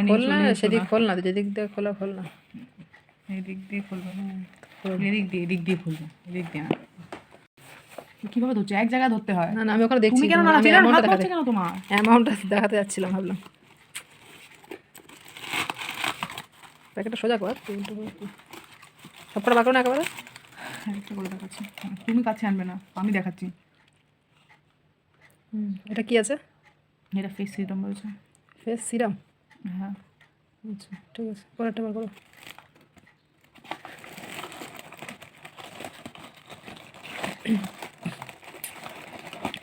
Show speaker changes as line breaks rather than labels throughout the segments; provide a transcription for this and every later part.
খোল না, সেদিক খোল না, যেদিক দিয়ে খোলা খোল না।
এই দিক দিয়ে খুলবো, এদিক দিয়ে খুলবো, এদিক দিয়ে না। কিভাবে ধরছো? এক জায়গায় ধরতে হয়।
না না, আমি ওখানে দেখছি।
তুমি কেন নাড়াচ্ছিলে? হাত নড়ছে কেন তোমার?
অ্যামাউন্টটা দেখাতে যাচ্ছিলাম, ভাবলাম প্যাকেটটা সোজা কর। সবকটা বাঁকো না একেবারে।
একটা করে দেখাচ্ছি, তুমি কাছে আনবে না, আমি দেখাচ্ছি।
এটা কি আছে?
এটা ফেস সিরাম রয়েছে।
Face serum?
হ্যাঁ।
আচ্ছা ঠিক আছে, পরেরটা বার করো।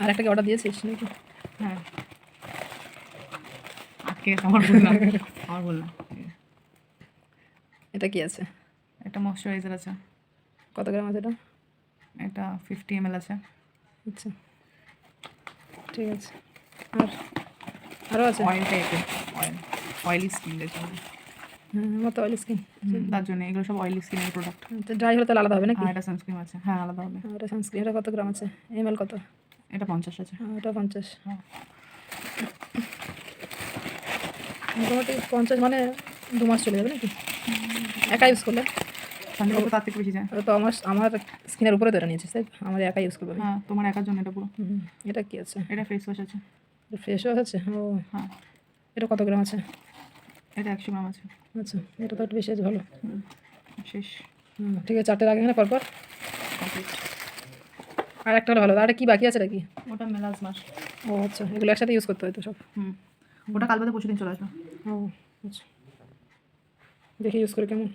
আর একটা কি অর্ডার দিয়েছিস নাকি?
হ্যাঁ, আজকে আমার বললাম, আমার বললাম।
এটা কি আছে?
একটা ময়শ্চারাইজার আছে।
কত গ্রাম আছে এটা?
এটা 50 ml আছে।
আচ্ছা ঠিক আছে। আর আরও আছে?
অয়েল টাইপের, অয়েলি স্কিন দেখতে হবে।
আমার তো অয়েল স্কিন,
তার জন্য এগুলো সব অয়েলি স্কিনের প্রোডাক্ট।
ড্রাই হলে তাহলে আলাদা হবে নাকি?
আর এটা সানস্ক্রিন আছে, হ্যাঁ আলাদা হবে।
এটা সানস্ক্রিন, এটা কত গ্রাম আছে? এমএল কত?
এটা 50 আছে।
এটা 50।
হ্যাঁ।
মোটামুটি 50 মানে 2 মাস চলে যাবে নাকি একা ইউজ করলে?
তার থেকে বেশি যায়।
তো আমার স্কিনের উপরে তো এটা নিয়েছিস, তাই আমার একা ইউজ করবো?
হ্যাঁ, তোমার একার জন্য এটা পুরো।
এটা কি আছে?
এটা ফেস ওয়াশ আছে।
ফেস ওয়াশ আছে? ও
হ্যাঁ।
এটা কত গ্রাম আছে?
এটা 100 গ্রাম আছে।
আচ্ছা, এটা তো একটু বেশি আছে, ভালো।
শেষ।
ঠিক আছে, 4টে রাখে না পরপর।
কমপ্লিট।
আর একটা হলে ভালো। আর কি বাকি আছে নাকি?
ওটা মেলাজ মাস্ক।
ও আচ্ছা, এগুলো একসাথে ইউজ করতে হয় তো সব?
ওটা কাল বাদে পরশু দিন চলে আসবে।
ও আচ্ছা, দেখি ইউজ করে কেমন।